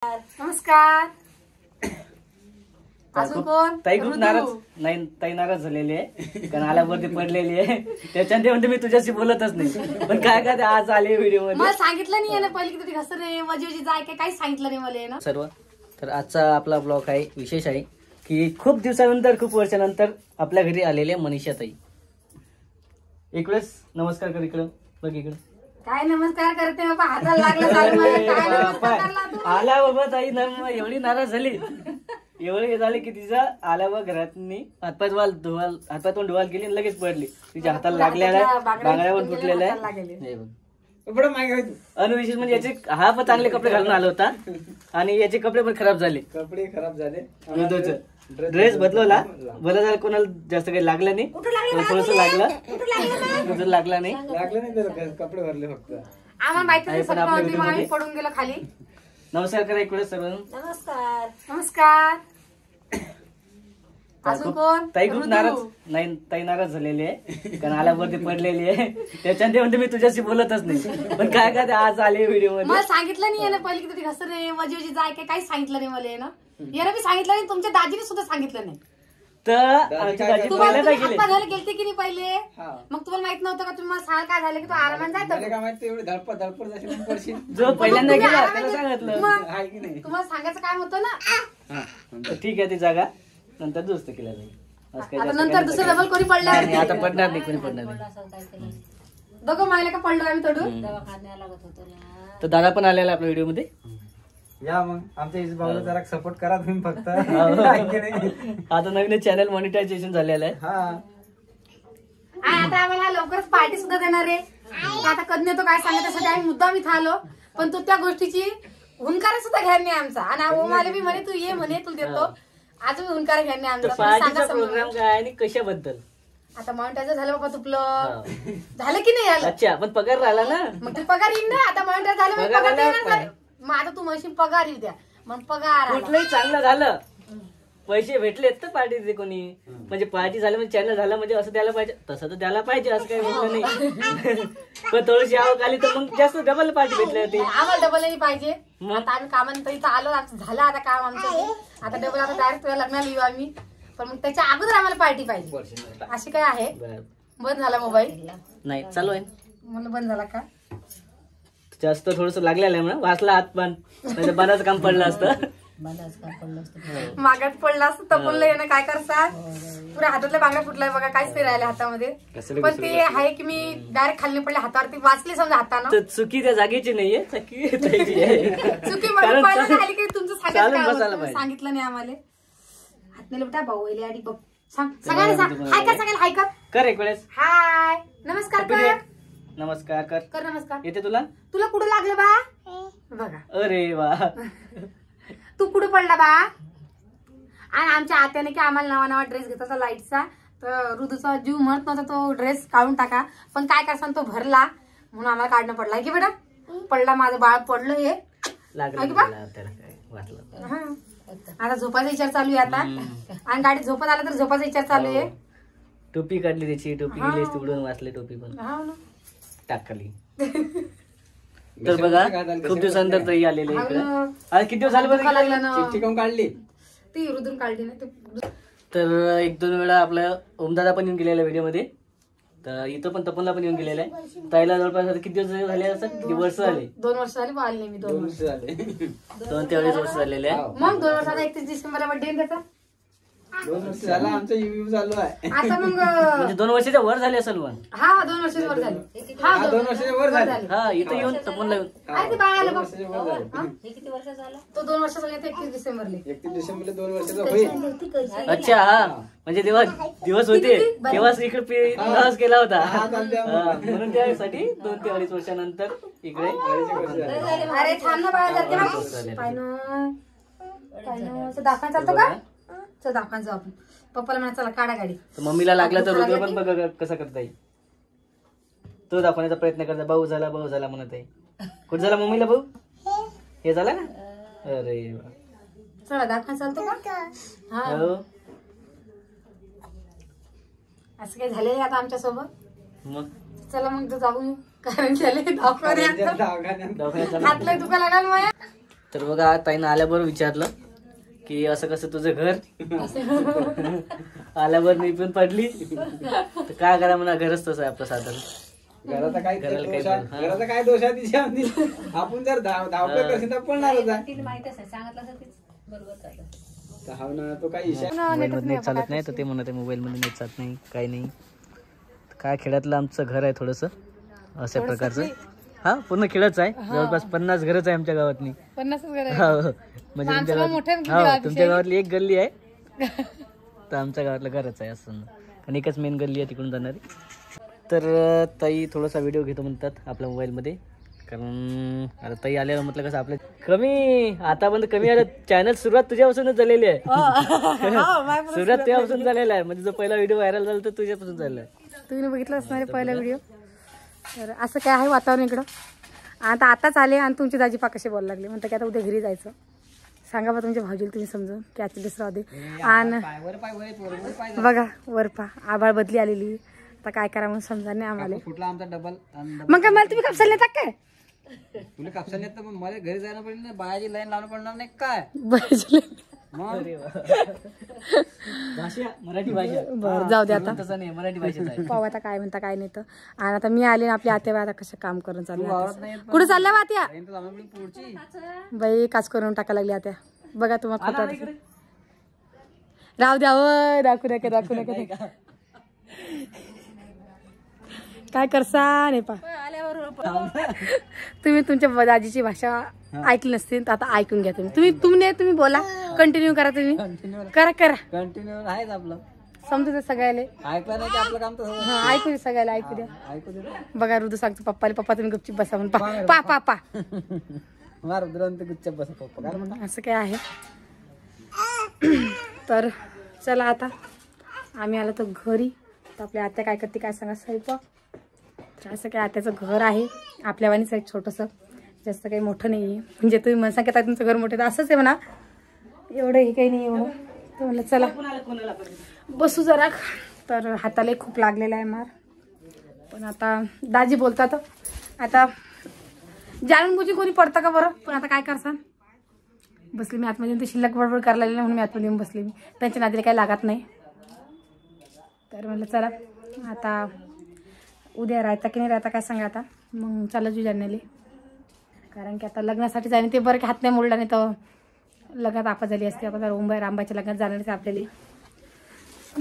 नमस्कार. अजून कोण? ताई खूप नाराज नाही, ताई नाराज झालेली आहे कारण आल्यावरती पडलेली आहे. त्याच्यात ते म्हणते मी तुझ्याशी बोलतच नाही. पण काय काय आज आले व्हिडिओ मध्ये. मला सांगितलं नाही ना पहिले की घसर नाही वजी जाय काही सांगितलं नाही मला ना सर्व. तर आजचा आपला ब्लॉग आहे विशेष आहे की खूप दिवसानंतर खूप वर्षानंतर आपल्या घरी आलेले मनीषा ताई. एक वेळेस नमस्कार कर इकडं बघ इकडं. काय नमस्कार करते बाबा हाताला लागला चालू मला. काय नमस्कार करला तू? आला बाबा ताई एवढी नाराज झाली एवढे झाले की तिचा आल्यावर घरातनी हातपाय तोंड धुवाल गेली लगेच पडली. तिच्या हाताला लागलेला बांगड्यावर फुटलेला आहे. अनविशेष म्हणजे याचे हा पण चांगले कपडे घालून आला होता आणि याचे कपडे पण खराब झाले. ड्रेस बदलवला बरं झालं. कोणाला जास्त काही लागलं नाही. थोडस लागला नाही कपडे भरले फक्त. आम्हाला माहिती पडून गेलो खाली. नमस्कार करा एक वेळेस सर्व. नमस्कार. नमस्कार. अजून कोण? ताई खूप नाराज नाही, ताई नाराज झालेली आहे कारण आल्यावरती पडलेली आहे. त्याच्यात ते म्हणते मी तुझ्याशी बोलतच नाही. पण काय काय आज आले व्हिडिओ मध्ये. मला सांगितलं नाही ना पहिले की घसर नाही वजी जाय काही सांगितलं नाही मला ना. यानं बी सांगितलं नाही, तुमच्या दाजीने सुद्धा सांगितलं नाही. तर गेलते की नाही पहिले. मग तुम्हाला माहित नव्हतं का? तुम्हाला सांगा काय झालं की तू आरामात जायचं. जो पहिल्यांदा गेला त्याला सांगितलं. तुम्हाला सांगायचं काम होतं ना. ठीक आहे ती जागा नंतर दुरुस्त केल्या जाईल. नंतर दुसरं डबल कोणी पडला आता पडणार नाही, कोणी पडणार नाही. दोघं मायला का पडलो आम्ही तडून. तर दादा पण आलेला आपल्या व्हिडिओ मध्ये. या मग आमच्या इस भाऊला जरा सपोर्ट करा तुम्ही फक्त. आता नवीन चॅनल मॉनिटायझेशन झालेलं आहे. आता आम्हाला लवकरच पार्टी सुद्धा देणार आहे. आता कधी तो काय सांगत आम्ही मुद्दाम इथं आलो. पण तो त्या गोष्टीची हुंकार सुद्धा घ्यायला नाही आमचा. आणि ओमाला बी म्हणे तू ये म्हणे तुला देतो. अजून हुंकार घ्यायला नाही आमचा. प्रोग्राम काय आणि कशाबद्दल. आता मॉनिटायझर झालं बाबा तुपलं झालं की नाही झालं. अच्छा पण पगार राहिला ना. मग ते पगार येईन ना. आता मॉनिटायझर झालं मग आता तू म्हणशील पगार येऊ द्या. मग पगार कुठलंही चांगलं झालं पैसे भेटलेत तर पार्टी कोणी म्हणजे पार्टी झालं म्हणजे चॅनल झालं म्हणजे असं द्यायला पाहिजे. तसं तर द्यायला पाहिजे असं काही म्हटलं नाही. पण थोडीशी आवक आली तर मग जास्त डबल पार्टी भेटली होती. आम्हाला डबल नाही पाहिजे. आता आम्ही कामानंतर इथं आलो झालं आता काम आमचं. आता डबल आता डायरेक्ट तुझ्या लग्नाला येऊ आम्ही. पण मग त्याच्या अगोदर आम्हाला पार्टी पाहिजे. अशी काय आहे. बंद झाला मोबाईल नाही चालू आहे मला. बंद झाला का? जास्त थोडस लागलेलं आहे म्हणा. वाचला हात पण म्हणजे बनाचं काम पडलं असतं. मागात पडला असतं तपलं येणं काय करतात. पुऱ्या हातातल्या बांगड्या फुटलाय बघा. काहीच नाही राहिले हातामध्ये. पण ते आहे की मी डायरेक्ट खाली पडले हातावरती वाचले समजा हातानं. चुकी त्या जागेची नाहीये. चुकी आली की तुमचं सांगितलं नाही आम्हाला. हात नाही लुटा भाऊ आडी बघ. सांग सगळ्यांना हाय कर. सगळ्याला हाय कर एक वेळेस. हाय नमस्कार कर. नमस्कार कर. नमस्कार. येते तुला कुठं लागलं बा बघा. अरे वा तू कुठं पडला बा. आणि आमच्या आत्याने की आम्हाला नवा नवा ड्रेस घेत होता लाईटचा. तर ऋतूचा जीव म्हणत नव्हता तो ड्रेस काढून टाका. पण काय करसान तो भरला म्हणून आम्हाला काढणं पडला की बेटा. पडला माझं बाळ पडलं हे आता झोपाचा विचार चालू आहे. आता आणि गाडीत झोपत आला तर झोपाचा विचार चालू आहे. टोपी काढली त्याची. टोपी गेली उडून वाचले. टोपी पण टाकली. तर बघा खूप दिवसानंतर तरी आलेले इकडे. आज किती दिवस झाले काढली ती रुद्रून काढली ना. तर एक दोन वेळा आपलं ओमदादा पण येऊन गेलेला व्हिडिओ मध्ये. तर इथं पण तपनला पण येऊन गेलेला आहे. ताईला जवळपास किती दिवस झाले असं. किती वर्ष झाले. 2 वर्ष झाली आली नाही मी. 2 वर्ष झाले. 2 ते 2.5 वर्ष झालेले आहे. मग 2 वर्षाचा 31 डिसेंबरला बर्थडे त्याचा. 2 वर्ष झाला आमचा युट्यूब चालू आहे. आता मग म्हणजे 2 वर्षाच्या वर झाले असेल. हा 2 वर्षाच्या वर झाले. 2 वर्षाच्या वर झाले. हा इथं येऊन तपनला येऊन. अरे ते बाळाला बघ. किती वर्ष झालं. तो 2 वर्षाचा 31 डिसेंबरला. 31 डिसेंबरला 2 वर्षाचा होईल. अच्छा हा म्हणजे तेव्हा दिवस होते तेव्हाच इकडे प्रवास केला होता. म्हणून त्यासाठी 2 ते 2.5 वर्षानंतर इकडे. अरे थांब ना बाळा जाते दाखवा चालतो का. चल दाखवायला जाऊ आपण. पप्पाला म्हणा चला काढा गाडी. मम्मीला लागला तर रुद्र पण बघा कसं करता येईल. तो दाखवण्याचा प्रयत्न करता. भाऊ झाला म्हणत आहे. कुठं झाला मम्मीला भाऊ. हे झाला ना. अरे चला दाखवा चालतो का. हा असं काही झालेलं आता आमच्या सोबत. मग चला मग जाऊ कारण त्याला दवाखान्यात हातला दुखा लागाल माया. तर बघा ताईनं आल्याबरोबर विचारलं की असं कसं तुझं घर. आल्यावर मी पण पडली तर काय करा म्हणा, घरच तसं आहे आपलं साधन. घराचा काय घराला दोष काही आहे? पण, हा. घराचा काय दोष आहे तिच्यामध्ये? आपण जर धावपळ करशील तर पडणारच आहे. तिला माहितच आहे, सांगितलं असं तीच बरोबर चाललं. तर हा ना, तो काही इशा मोबाईल मध्ये नेट चालत नाही तर ते म्हणत मोबाईल मध्ये नेट चालत नाही, काही नाही. काय खेड्यातलं आमचं घर आहे थोडस अशा प्रकारचं. हा पूर्ण खेडच आहे, जवळपास 50 घरच आहे आमच्या गावातनी. 50 घर आहे. हो, म्हणजे तुमच्या गावात तुमच्या गावातली एक गल्ली आहे तर आमच्या गावातलं घरच आहे असं. आणि एकच मेन गल्ली आहे तिकडून जाणारी. तर ताई थोडासा व्हिडिओ घेतो म्हणतात आपल्या मोबाईलमध्ये, कारण आता ताई आल्यावर म्हटलं कसं आपलं कमी आतापर्यंत कमी आलं. चॅनल सुरुवात तुझ्यापासूनच झालेली आहे. सुरुवात तुझ्यापासून झालेला आहे, म्हणजे जो पहिला व्हिडिओ व्हायरल झाला तो तुझ्यापासून झाला आहे. तुम्ही बघितलं असणार पहिला व्हिडिओ. तर असं काय आहे वातावरण इकडं. आताच आले आणि तुमची दाजी पा कसे बोलायला लागले, म्हणतात की आता उद्या घरी जायचं. सांगा बा तुमच्या भाऊजीला तुम्ही समजून की आजच्या दिवस राहू दे. आणि बघा वरपा आभाळ बदली आलेली, आता काय करा म्हणून समजा नाही आम्हाला. फुटला आमचा डबल. मग काय मला तुम्ही कापसाला नेता काय? तुला कापसाला येत तर मग मला घरी जायला पडेल ना, बायाची लाईन लावणं पडणार नाही काय? मग भाषा मराठी भाषा. बरं जाऊ दे आता, तसं नाही, मराठी भाषेच आहे. पाहू आता काय म्हणता काय नाही तर. आणि आता मी आले आपल्या आत्या आता कसं काम करून चालू. कुठे चालल्या बा आत्या? पुढची बाई काच करून टाका लागली आत्या. बघा तुम्हाला खोटं वाटतं. राहू द्या हो, दाखवू नका. काय करसा नाही पा. तुम्ही तुमच्या दाजीची भाषा ऐकली नसते तर आता ऐकून घ्या. तुम्ही बोला, कंटिन्यू करा. तुम्ही करा कंटिन्यू आहेच आपलं. समजू दे सगळ्याला. ऐकलं नाही की आपलं काम तसं. हा ऐकू दे सगळ्याला, ऐकू द्या. ऐकू दे. बघा रुदू सांगतो पप्पाला, पप्पा तुम्ही गपचीप बसा म्हणून. पा मार दुरांत गुच्छ बस पप्पा काय म्हणा. असं काय आहे. तर चला आता आम्ही आलो तर घरी. तर आपल्या आत्या काय करते काय सांगा स्वयंपाक. तर असं काय आत्याचं घर आहे आपल्यावानीच आहे, छोटंसं, जास्त काही मोठं नाही आहे. म्हणजे तुम्ही मला सांगता तुमचं घर मोठं तर असंच आहे म्हणा, एवढं हे काही नाही एवढं. तर म्हणलं चला बसू जरा. तर हाताला खूप लागलेला आहे मार. पण आता दाजी बोलतात आता जाणून बुजी कोणी पडतं का बरं. पण आता काय करसान, बसली मी आतमध्ये. ते शिल्लक बडबड करायला लागली म्हणून मी आतमध्ये येऊन बसली. मी त्यांच्या नादीला काही लागत नाही. तर म्हणलं चला आता उद्या राहता की नाही राहता काय सांगा. आता मग चालू जू जाण्याले, कारण की आता लग्नासाठी जाणे ते बरं की हात नाही मोडला, नाही तर लग्नात आपा झाली असते. आता रांबाच्या लग्नात जाणारच आपल्याला.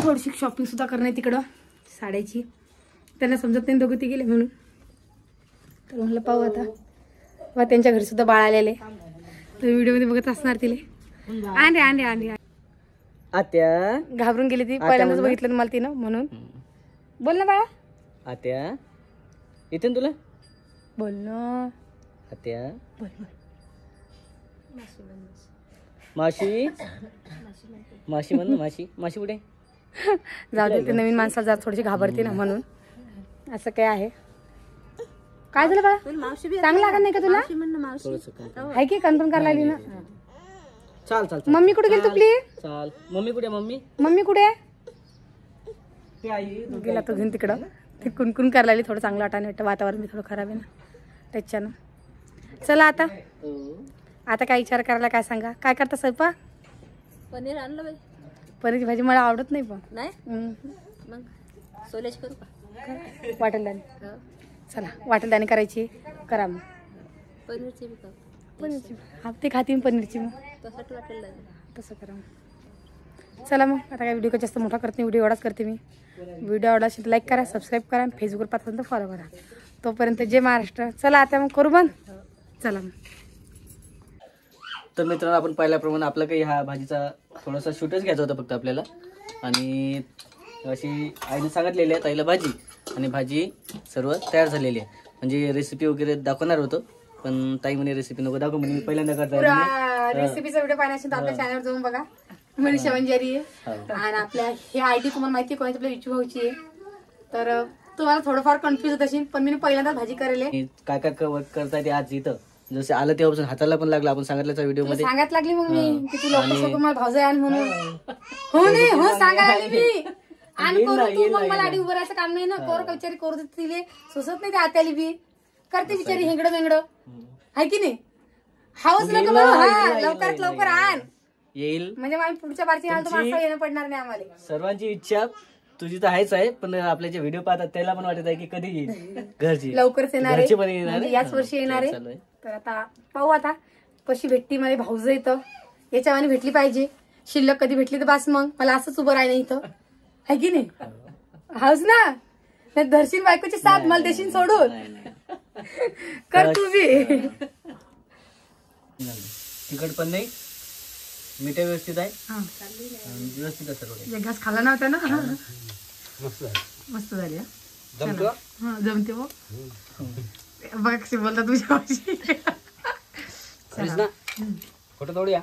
थोडीशी शॉपिंगसुद्धा करणे तिकडं साड्याची. त्यांना समजत नाही दोघं ती गेले म्हणून. तर म्हणलं पाहू आता. वा त्यांच्या घरी सुद्धा बाळ आलेले, तर व्हिडिओमध्ये बघत असणार तिले. आंडे आत्या घाबरून गेली ती, पहिल्यांदाच बघितलं मला तिनं म्हणून. बोल ना बाळा. आत्या येते ना तुला. बोल ना आत्या. माशी माशी म्हण ना. माशी कुठे. जाऊ दे, ते नवीन माणसाला जरा थोडीशी घाबरते ना म्हणून. असं काय आहे. काय झालं बाळा, चांगलं लागत नाही का तुला. आहे की कन्फर्म करायला लागली ना. चाल मम्मी कुठे गेली तुपली. चाल. मम्मी कुठे. मम्मी कुठे गेला तो घेऊन तिकडं. ती कुणकुण करायला लागली. थोडं चांगलं वाटाने वाटतं, वातावरण बी थोडं खराब आहे ना त्याच्यानं. चला आता काय विचार करायला काय सांगा. काय करता स्वयंपाक. पनीर आणलं बाई. पनीरची भाजी मला आवडत नाही पण. नाही मग सोल्याची करू का. वाटेलदाणी. चला वाटेलदाणी करायची करा. मग पनीरची बी का. पनीरची ते खाती पनीरची. मग तसं वाटेल तसं करा. चला मग आता काय व्हिडिओ जास्त मोठा करते, व्हिडिओ एवढाच करते मी. व्हिडिओ आवडला असेल तर लाईक करा, सबस्क्राईब करा, फेसबुकवर पाहता तर फॉलो करा. तोपर्यंत जय महाराष्ट्र. चला आता मग करू बंद. चला मग. तर मित्रांनो आपण पाहिल्याप्रमाणे आपलं काही हा भाजीचा थोडासा शूटच घ्यायचा होता फक्त आपल्याला. आणि अशी आईने सांगितलेली आहे ताईला भाजी, आणि भाजी सर्व तयार झालेली आहे. म्हणजे रेसिपी वगैरे दाखवणार होतो, पण ताई म्हणे रेसिपी नको दाखव म्हणे, मी पहिल्यांदा करता. रेसिपीचा व्हिडिओ पाहण्यासाठी आपल्या चॅनलवर जाऊन बघा. मनीषा वंजारी आहे. आणि आपल्या हे आयडी तुम्हाला माहिती आहे कोणाची, आपल्या विचू भाऊची आहे. तर तुम्हाला थोडंफार कन्फ्युज होत असेल, पण मी पहिल्यांदा भाजी करेल. काय करता ते आज इथं जसं आलं तेव्हापासून हाताला पण लागला. आपण सांगितलं व्हिडिओ मध्ये सांगायला लागली मग मी की तू लवकर मला भावजा आण म्हणून. हो नाही हो सांगायला लागली मी. आणि करू तू मग मला आधी उभं राहायचं काम नाही ना. कोर कचेरी करू देत तिले सुचत नाही ते आत्याली बी करते बिचारी हेंगडं वेंगडं आहे की नाही. हाऊस नको बघू, हा लवकरात लवकर आण येईल. म्हणजे आम्ही पुढच्या बारची आलो तर मागचं येणं पडणार नाही आम्हाला. सर्वांची इच्छा तुझी तर आहेच आहे, पण आपल्या जे व्हिडिओ पाहतात त्याला पण वाटत आहे की कधी येईल घरची. लवकरच येणार घरची पण आहे, येणार म्हणजे आहे. याच वर्षी येणार आहे. चालू आहे. तर आता पाहू आता कशी भेटती. मला भाऊज येतं याच्यावानी भेटली पाहिजे, शिल्लक कधी भेटली तर बास. मग मला असंच उभं राहिलं इथं, है की नाही? हाऊस ना, नाही धरशील बायकोची साथ, मला देशील सोडून. नाही, नाही. कर तू बी. तिखट पण नाही, मीठ व्यवस्थित आहे, हा. आणि व्यवस्थित आहे सर्व. एक घास खाल्ला नव्हता ना. मस्त आहे. मस्त झाली हा. जमतो? हा, जमते हो. बघा कशी बोलता तुझ्या भाषी. खरीच ना खोटं थोडी या.